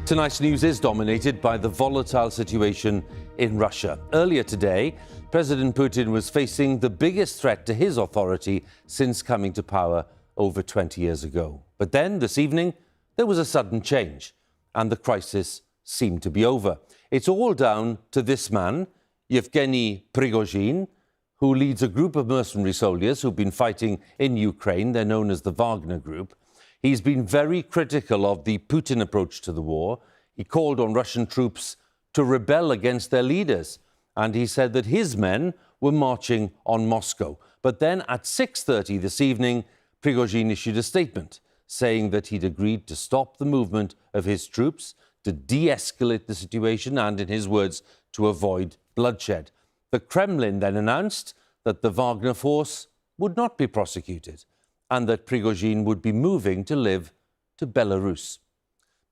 Tonight's news is dominated by the volatile situation in Russia. Earlier today, President Putin was facing the biggest threat to his authority since coming to power over 20 years ago. But then, this evening, there was a sudden change, and the crisis seemed to be over. It's all down to this man, Yevgeny Prigozhin, who leads a group of mercenary soldiers who've been fighting in Ukraine. They're known as the Wagner Group. He's been very critical of the Putin approach to the war. He called on Russian troops to rebel against their leaders, and he said that his men were marching on Moscow. But then at 6:30 this evening, Prigozhin issued a statement saying that he'd agreed to stop the movement of his troops, to de-escalate the situation and, in his words, to avoid bloodshed. The Kremlin then announced that the Wagner force would not be prosecuted and that Prigozhin would be moving to live to Belarus.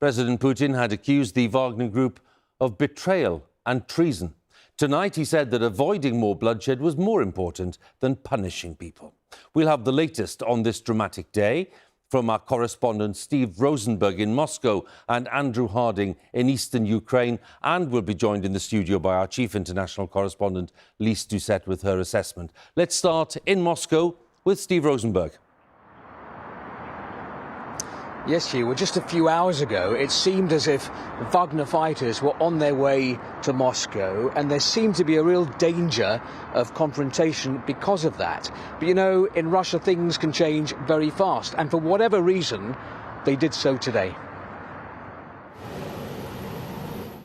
President Putin had accused the Wagner Group of betrayal and treason. Tonight, he said that avoiding more bloodshed was more important than punishing people. We'll have the latest on this dramatic day from our correspondents Steve Rosenberg in Moscow and Andrew Harding in eastern Ukraine, and we'll be joined in the studio by our chief international correspondent, Lise Doucette, with her assessment. Let's start in Moscow with Steve Rosenberg. Yes, Hugh. Well, just a few hours ago, it seemed as if Wagner fighters were on their way to Moscow, and there seemed to be a real danger of confrontation because of that. But, you know, in Russia, things can change very fast, and for whatever reason, they did so today.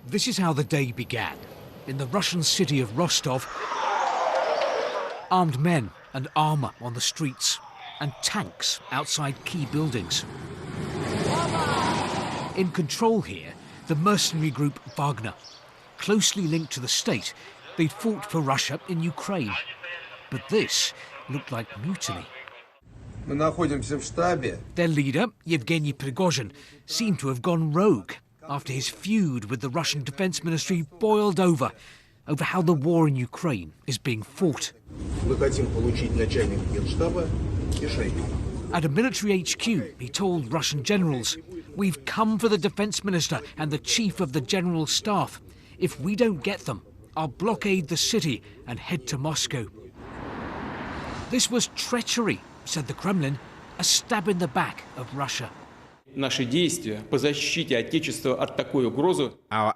This is how the day began. In the Russian city of Rostov, armed men and armour on the streets, and tanks outside key buildings. In control here, the mercenary group Wagner. Closely linked to the state, they'd fought for Russia in Ukraine. But this looked like mutiny. Their leader, Yevgeny Prigozhin, seemed to have gone rogue after his feud with the Russian Defence Ministry boiled over how the war in Ukraine is being fought. At a military HQ, he told Russian generals, "We've come for the defence minister and the chief of the general staff. If we don't get them, I'll blockade the city and head to Moscow." This was treachery, said the Kremlin, a stab in the back of Russia. Our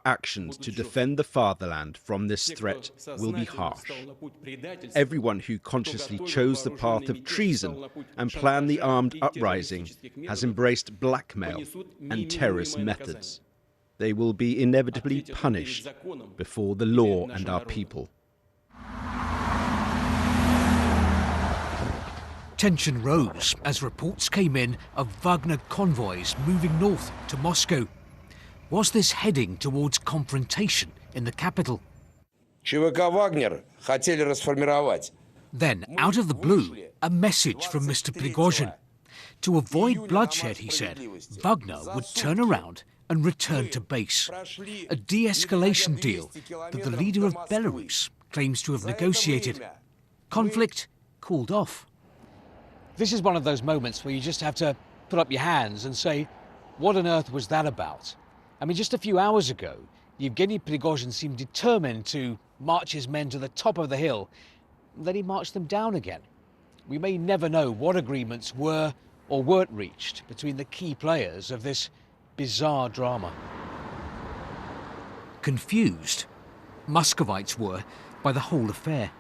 actions to defend the fatherland from this threat will be harsh. Everyone who consciously chose the path of treason and planned the armed uprising has embraced blackmail and terrorist methods. They will be inevitably punished before the law and our people. Tension rose as reports came in of Wagner convoys moving north to Moscow. Was this heading towards confrontation in the capital? Then, out of the blue, a message from Mr. Prigozhin. To avoid bloodshed, he said, Wagner would turn around and return to base. A de-escalation deal that the leader of Belarus claims to have negotiated. Conflict cooled off. This is one of those moments where you just have to put up your hands and say, what on earth was that about? I mean, just a few hours ago, Yevgeny Prigozhin seemed determined to march his men to the top of the hill. Then he marched them down again. We may never know what agreements were or weren't reached between the key players of this bizarre drama. Confused, Muscovites were by the whole affair.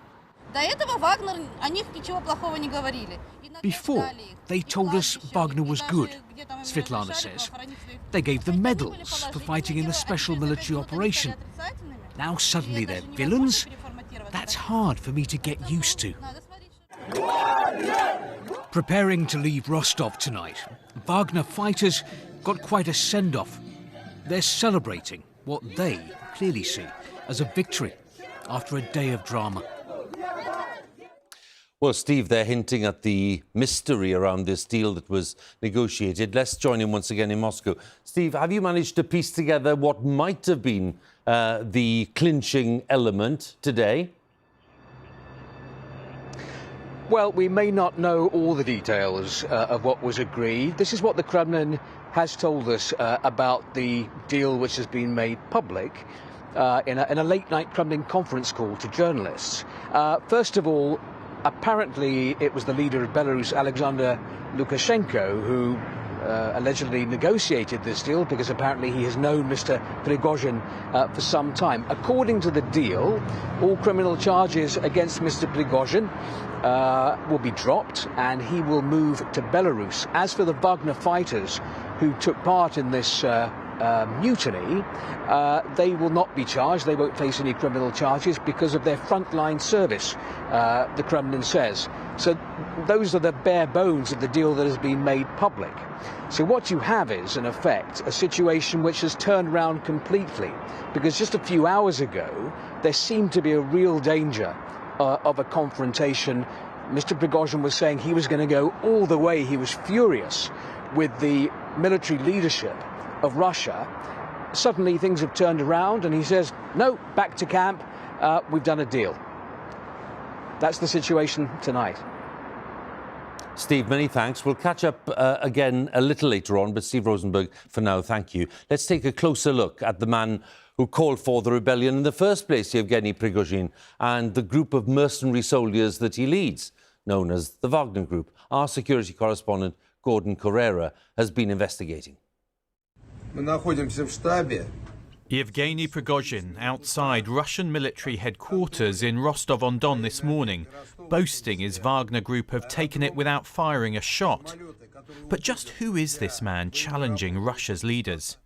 Before, they told us Wagner was good, Svetlana says. They gave them medals for fighting in the special military operation. Now suddenly they're villains? That's hard for me to get used to. Preparing to leave Rostov tonight, Wagner fighters got quite a send-off. They're celebrating what they clearly see as a victory after a day of drama. Well, Steve, they're hinting at the mystery around this deal that was negotiated. Let's join him once again in Moscow. Steve, have you managed to piece together what might have been the clinching element today? Well, we may not know all the details of what was agreed. This is what the Kremlin has told us about the deal which has been made public in a late-night Kremlin conference call to journalists. First of all, apparently it was the leader of Belarus, Alexander Lukashenko, who allegedly negotiated this deal, because apparently he has known Mr. Prigozhin for some time. According to the deal, all criminal charges against Mr. Prigozhin will be dropped and he will move to Belarus. As for the Wagner fighters who took part in this mutiny, they will not be charged. They won't face any criminal charges because of their frontline service, the Kremlin says. So those are the bare bones of the deal that has been made public. So what you have is, in effect, a situation which has turned around completely, because just a few hours ago there seemed to be a real danger of a confrontation. Mr. Prigozhin was saying he was going to go all the way. He was furious with the military leadership of Russia. Suddenly things have turned around and he says, no, back to camp, we've done a deal. That's the situation tonight. Steve, many thanks. We'll catch up again a little later on, but Steve Rosenberg, for now, thank you. Let's take a closer look at the man who called for the rebellion in the first place, Yevgeny Prigozhin, and the group of mercenary soldiers that he leads, known as the Wagner Group. Our security correspondent, Gordon Correra, has been investigating. Yevgeny Prigozhin outside Russian military headquarters in Rostov-on-Don this morning, boasting his Wagner Group have taken it without firing a shot. But just who is this man challenging Russia's leaders?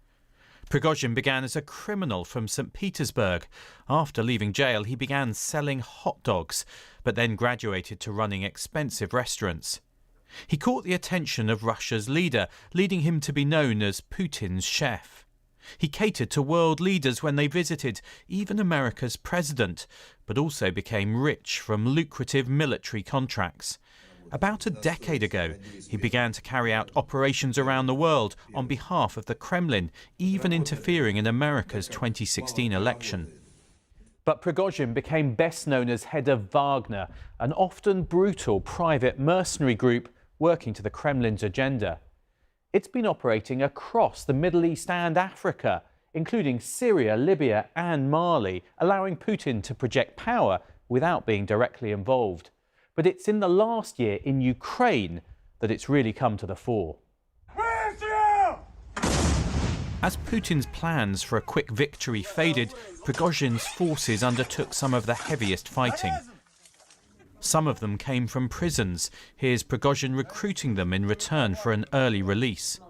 Prigozhin began as a criminal from St. Petersburg. After leaving jail, he began selling hot dogs, but then graduated to running expensive restaurants. He caught the attention of Russia's leader, leading him to be known as Putin's chef. He catered to world leaders when they visited, even America's president, but also became rich from lucrative military contracts. About a decade ago, he began to carry out operations around the world on behalf of the Kremlin, even interfering in America's 2016 election. But Prigozhin became best known as head of Wagner, an often brutal private mercenary group working to the Kremlin's agenda. It's been operating across the Middle East and Africa, including Syria, Libya and Mali, allowing Putin to project power without being directly involved. But it's in the last year in Ukraine that it's really come to the fore. As Putin's plans for a quick victory faded, Prigozhin's forces undertook some of the heaviest fighting. Some of them came from prisons. Here's Prigozhin recruiting them in return for an early release.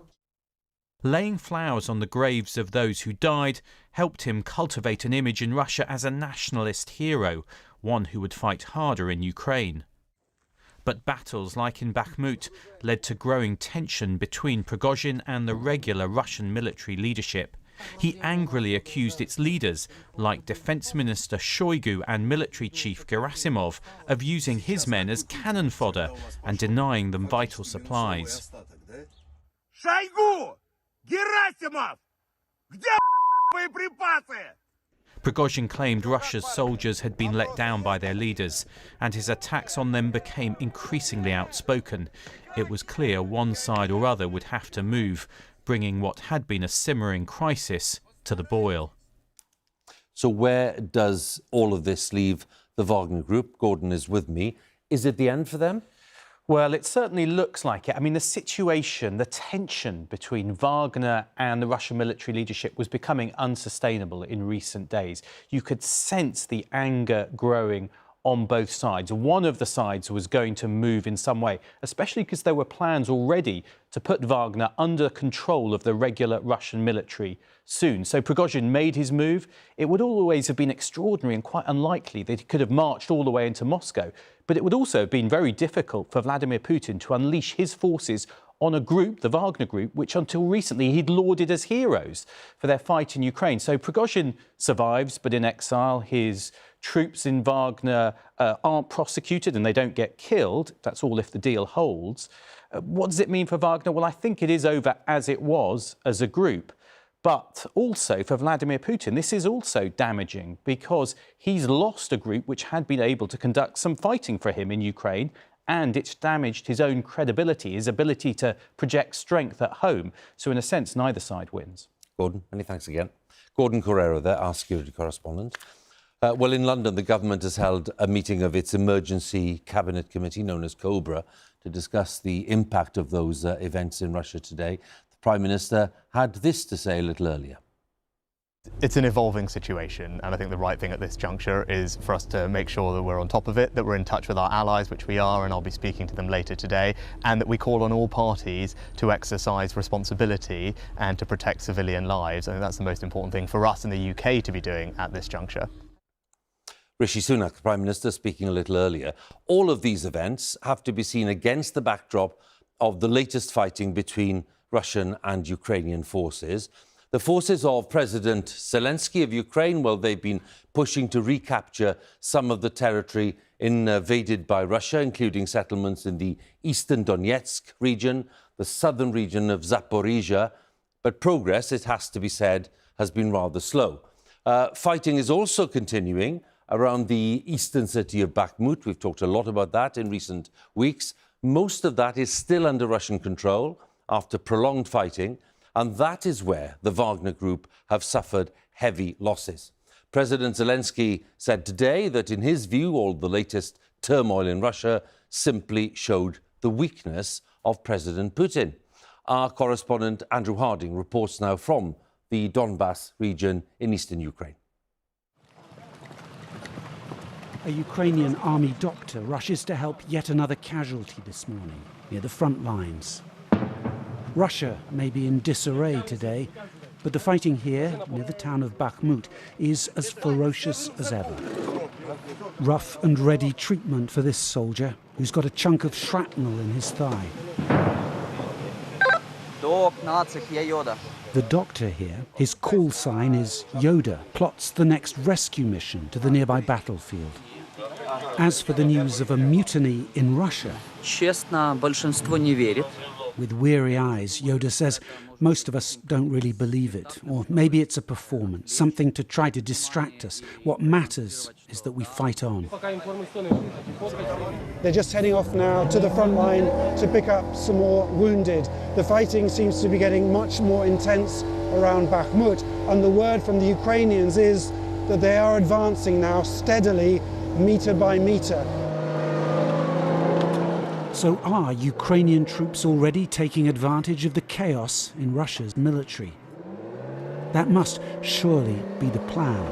Laying flowers on the graves of those who died helped him cultivate an image in Russia as a nationalist hero, one who would fight harder in Ukraine. But battles like in Bakhmut led to growing tension between Prigozhin and the regular Russian military leadership. He angrily accused its leaders, like Defense Minister Shoigu and military chief Gerasimov, of using his men as cannon fodder and denying them vital supplies. Shoigu! Gerasimov! Где боеприпасы? Prigozhin claimed Russia's soldiers had been let down by their leaders, and his attacks on them became increasingly outspoken. It was clear one side or other would have to move, bringing what had been a simmering crisis to the boil. So where does all of this leave the Wagner Group? Gordon is with me. Is it the end for them? Well, it certainly looks like it. I mean, the situation, the tension between Wagner and the Russian military leadership was becoming unsustainable in recent days. You could sense the anger growing on both sides. One of the sides was going to move in some way, especially because there were plans already to put Wagner under control of the regular Russian military soon. So Prigozhin made his move. It would always have been extraordinary and quite unlikely that he could have marched all the way into Moscow. But it would also have been very difficult for Vladimir Putin to unleash his forces on a group, the Wagner Group, which until recently he'd lauded as heroes for their fight in Ukraine. So Prigozhin survives, but in exile. His troops in Wagner aren't prosecuted and they don't get killed. That's all if the deal holds. What does it mean for Wagner? Well, I think it is over as it was as a group. But also for Vladimir Putin, this is also damaging because he's lost a group which had been able to conduct some fighting for him in Ukraine and it's damaged his own credibility, his ability to project strength at home. So in a sense, neither side wins. Gordon, many thanks again. Gordon Correro there, our security correspondent. Well, in London, the government has held a meeting of its emergency cabinet committee, known as COBRA, to discuss the impact of those events in Russia today. The Prime Minister had this to say a little earlier. It's an evolving situation, and I think the right thing at this juncture is for us to make sure that we're on top of it, that we're in touch with our allies, which we are, and I'll be speaking to them later today, and that we call on all parties to exercise responsibility and to protect civilian lives. I think that's the most important thing for us in the UK to be doing at this juncture. Rishi Sunak, the Prime Minister, speaking a little earlier. All of these events have to be seen against the backdrop of the latest fighting between Russian and Ukrainian forces. The forces of President Zelensky of Ukraine, well, they've been pushing to recapture some of the territory invaded by Russia, including settlements in the eastern Donetsk region, the southern region of Zaporizhia. But progress, it has to be said, has been rather slow. Fighting is also continuing around the eastern city of Bakhmut. We've talked a lot about that in recent weeks. Most of that is still under Russian control after prolonged fighting, and that is where the Wagner Group have suffered heavy losses. President Zelensky said today that, in his view, all the latest turmoil in Russia simply showed the weakness of President Putin. Our correspondent Andrew Harding reports now from the Donbas region in eastern Ukraine. A Ukrainian army doctor rushes to help yet another casualty this morning near the front lines. Russia may be in disarray today, but the fighting here near the town of Bakhmut is as ferocious as ever. Rough and ready treatment for this soldier who's got a chunk of shrapnel in his thigh. The doctor here, his call sign is Yoda, plots the next rescue mission to the nearby battlefield. As for the news of a mutiny in Russia, with weary eyes, Yoda says most of us don't really believe it. Or maybe it's a performance, something to try to distract us. What matters is that we fight on. They're just heading off now to the front line to pick up some more wounded. The fighting seems to be getting much more intense around Bakhmut, and the word from the Ukrainians is that they are advancing now steadily, meter by meter. So are Ukrainian troops already taking advantage of the chaos in Russia's military? That must surely be the plan.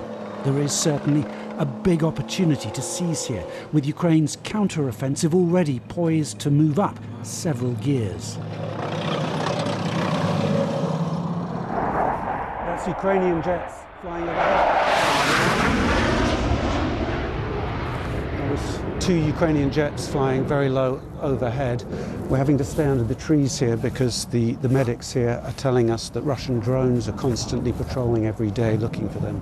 There is certainly a big opportunity to seize here, with Ukraine's counter-offensive already poised to move up several gears. That's Ukrainian jets flying overhead. There was 2 Ukrainian jets flying very low overhead. We're having to stay under the trees here because the medics here are telling us that Russian drones are constantly patrolling every day looking for them.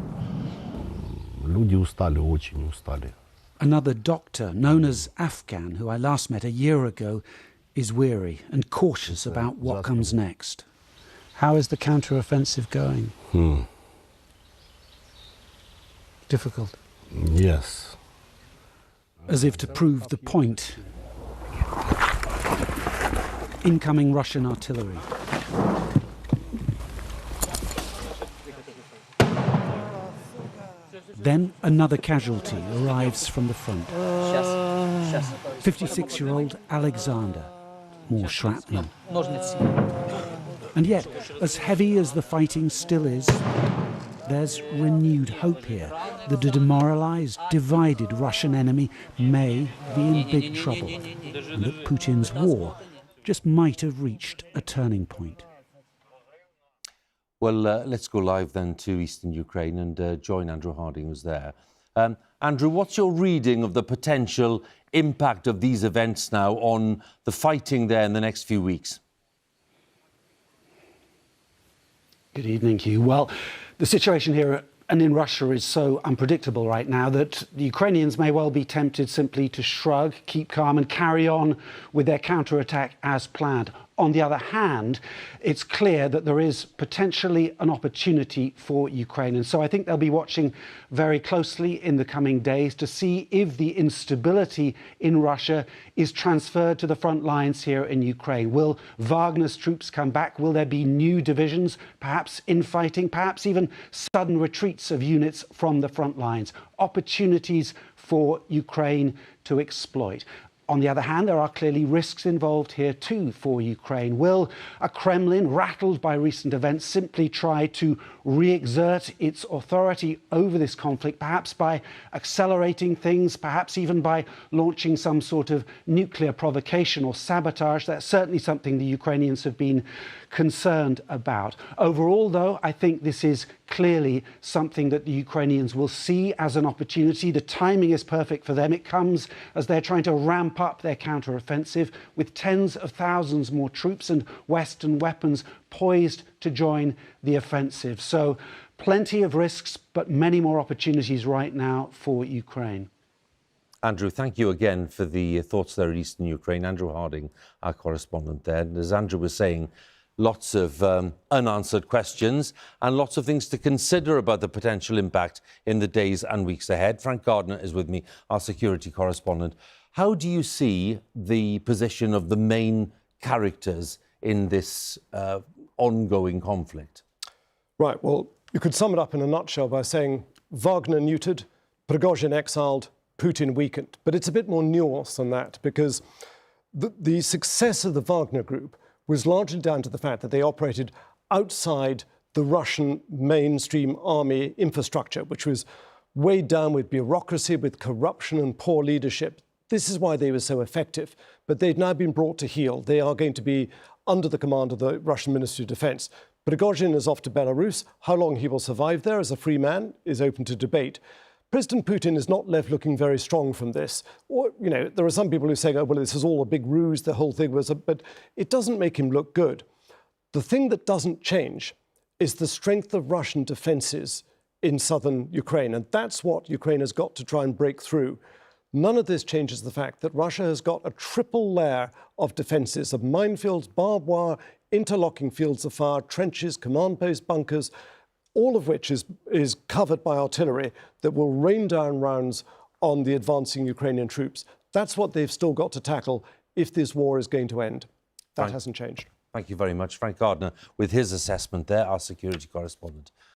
Люди устали, очень устали. Another doctor, known as Afghan, who I last met a year ago, is weary and cautious about what comes next. How is the counter-offensive going? Difficult. Yes. As if to prove the point, incoming Russian artillery. Then another casualty arrives from the front. 56-year-old Alexander. More shrapnel. And yet, as heavy as the fighting still is, there's renewed hope here that a demoralized, divided Russian enemy may be in big trouble, and that Putin's war just might have reached a turning point. Well, let's go live then to eastern Ukraine and join Andrew Harding, who's there. Andrew, what's your reading of the potential impact of these events now on the fighting there in the next few weeks? Good evening, Hugh. Well, the situation here and in Russia is so unpredictable right now that the Ukrainians may well be tempted simply to shrug, keep calm and carry on with their counterattack as planned. On the other hand, it's clear that there is potentially an opportunity for Ukraine. And so I think they'll be watching very closely in the coming days to see if the instability in Russia is transferred to the front lines here in Ukraine. Will Wagner's troops come back? Will there be new divisions, perhaps infighting, perhaps even sudden retreats of units from the front lines? Opportunities for Ukraine to exploit. On the other hand, there are clearly risks involved here too for Ukraine. Will a Kremlin, rattled by recent events, simply try to re-exert its authority over this conflict, perhaps by accelerating things, perhaps even by launching some sort of nuclear provocation or sabotage? That's certainly something the Ukrainians have been concerned about. Overall, though, I think this is clearly something that the Ukrainians will see as an opportunity. The timing is perfect for them. It comes as they're trying to ramp up their counteroffensive with tens of thousands more troops and Western weapons poised to join the offensive. So plenty of risks, but many more opportunities right now for Ukraine. Andrew, thank you again for the thoughts there in eastern Ukraine. Andrew Harding, our correspondent there. And as Andrew was saying, lots of unanswered questions and lots of things to consider about the potential impact in the days and weeks ahead. Frank Gardner is with me, our security correspondent. How do you see the position of the main characters in this ongoing conflict? Right, well, you could sum it up in a nutshell by saying Wagner neutered, Prigozhin exiled, Putin weakened. But it's a bit more nuanced than that, because the success of the Wagner group was largely down to the fact that they operated outside the Russian mainstream army infrastructure, which was weighed down with bureaucracy, with corruption and poor leadership. This is why they were so effective. But they've now been brought to heel. They are going to be under the command of the Russian Ministry of Defense. Prigozhin is off to Belarus. How long he will survive there as a free man is open to debate. President Putin is not left looking very strong from this. Or, you know, there are some people who say, oh, well, this is all a big ruse, the whole thing was but it doesn't make him look good. The thing that doesn't change is the strength of Russian defenses in southern Ukraine. And that's what Ukraine has got to try and break through. None of this changes the fact that Russia has got a triple layer of defenses, of minefields, barbed wire, interlocking fields of fire, trenches, command post bunkers, all of which is covered by artillery that will rain down rounds on the advancing Ukrainian troops. That's what they've still got to tackle if this war is going to end. That hasn't changed. Thank you very much. Frank Gardner with his assessment there, our security correspondent.